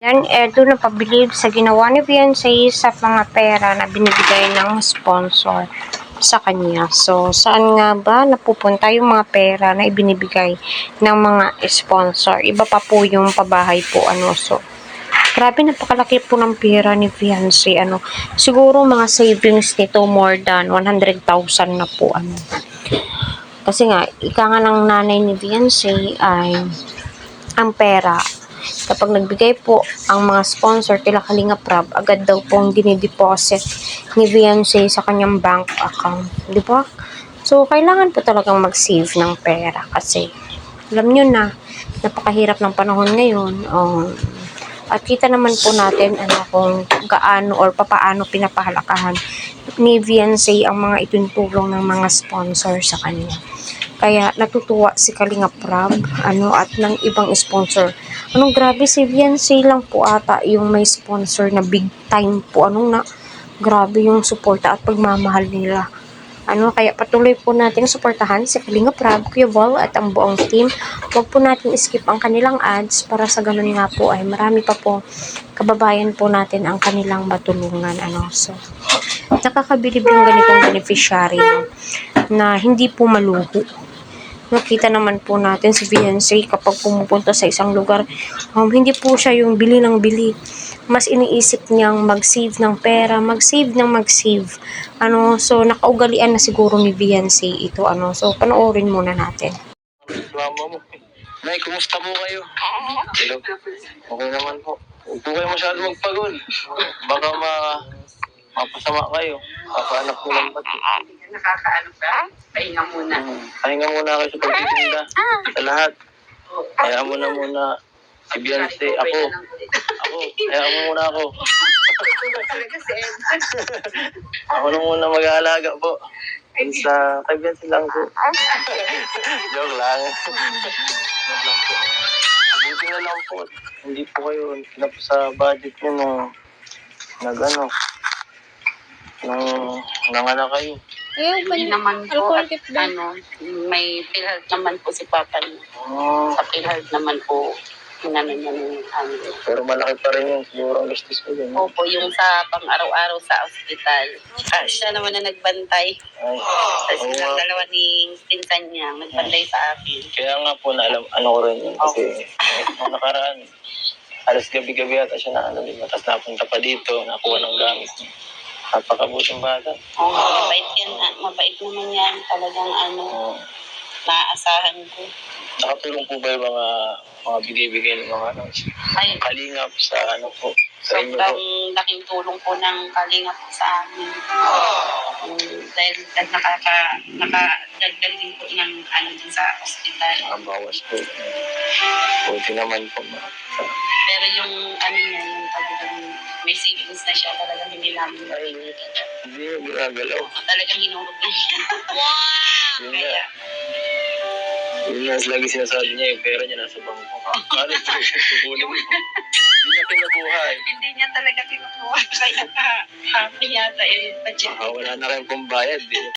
Yan, eto na pabilib sa ginawa ni Beyonce sa mga pera na binibigay ng sponsor sa kanya. So, saan nga ba napupunta yung mga pera na ibinibigay ng mga sponsor? Iba pa po yung pabahay po, So, grabe, napakalaki po ng pera ni Beyonce, Siguro mga savings nito more than 100,000 na po, Kasi nga, ika nga ng nanay ni Beyonce ay ang pera. Kapag nagbigay po ang mga sponsor kila Kalingap Rab, agad daw pong dinideposit ni Beyonce sa kanyang bank account. Di ba? So, kailangan po talagang mag-save ng pera kasi alam nyo na, napakahirap ng panahon ngayon. At kita naman po natin kung gaano or papaano pinapahalakahan ni Beyonce ang mga itutulong ng mga sponsor sa kanya. Kaya natutuwa si Kalingap Rab, at ng ibang sponsor. Grabe, si Beyonce lang po ata yung may sponsor na big time po. Grabe yung suporta at pagmamahal nila. Kaya patuloy po natin suportahan si Kalingap Rab, Kuya Bal at ang buong team. Huwag po natin skip ang kanilang ads para sa ganun nga po ay marami pa po kababayan po natin ang kanilang matulungan. So, nakakabilib yung ganitong beneficiary na hindi po maluho. Nakita naman po natin si Beyonce kapag pumupunta sa isang lugar, hindi po siya yung bili ng bili. Mas iniisip niyang mag-save ng pera, mag-save ng mag-save. So nakaugalian na siguro ni Beyonce ito, So panoorin muna natin. Mama mo. Nay, kumusta po kayo? Hello. Okay naman po. Huwag po kayo masyado magpagod. Baka mapasama kayo. Papaanap ko lang ba't? Nakakaano ba? Pahinga muna. Pahinga muna kayo sa pagtitinda. Sa lahat. Kaya mo na muna si Beyonce. Ako. Kaya mo muna ako. Talaga si Ed. Ako na muna mag-aalaga po. Sa kay Beyonce lang po. Joke lang. Buti na lang po. Hindi po kayo sa budget nyo nung nanganak kayo. Hindi naman po at may PhilHealth naman po si Papa niya. Sa PhilHealth naman po, hinano niya ng Pero malaki pa rin yung siguro ang gastos ko din. Opo, yung sa pang-araw-araw sa ospital. Siya naman na nagbantay. Tapos silang dalawa ni pinsan niya, nagbantay sa akin. Kaya nga po, ko rin yun. Kasi nung nakaraan, alas gabi-gabi ata siya tapos napunta pa dito, nakuha ng gamit. Napakabuting bata. Mabait yan. Mabait naman yan. Talagang naaasahan ko. Nakatulong po ba yung mga bigay-bigay ng mga kalingap sa po? Sa inyo po? Sobrang laking tulong po ng kalingap sa amin. Dahil nakadagdag din po ng din sa ospital. Bawas po. Buti naman po. Pero yung niya, yung talagang may savings na siya, talagang hindi namin hindi mo ginagalaw. Talagang hinurog na niya. Yun nga. Yun nga, lagi sinasabi niya, yung pera niya nasa bangko. Ano ito? Kukunin mo. Hindi niya kinukuha eh. Hindi niya talaga kinukuha. Kaya happy yata budget. Wala na rin pong bayad eh.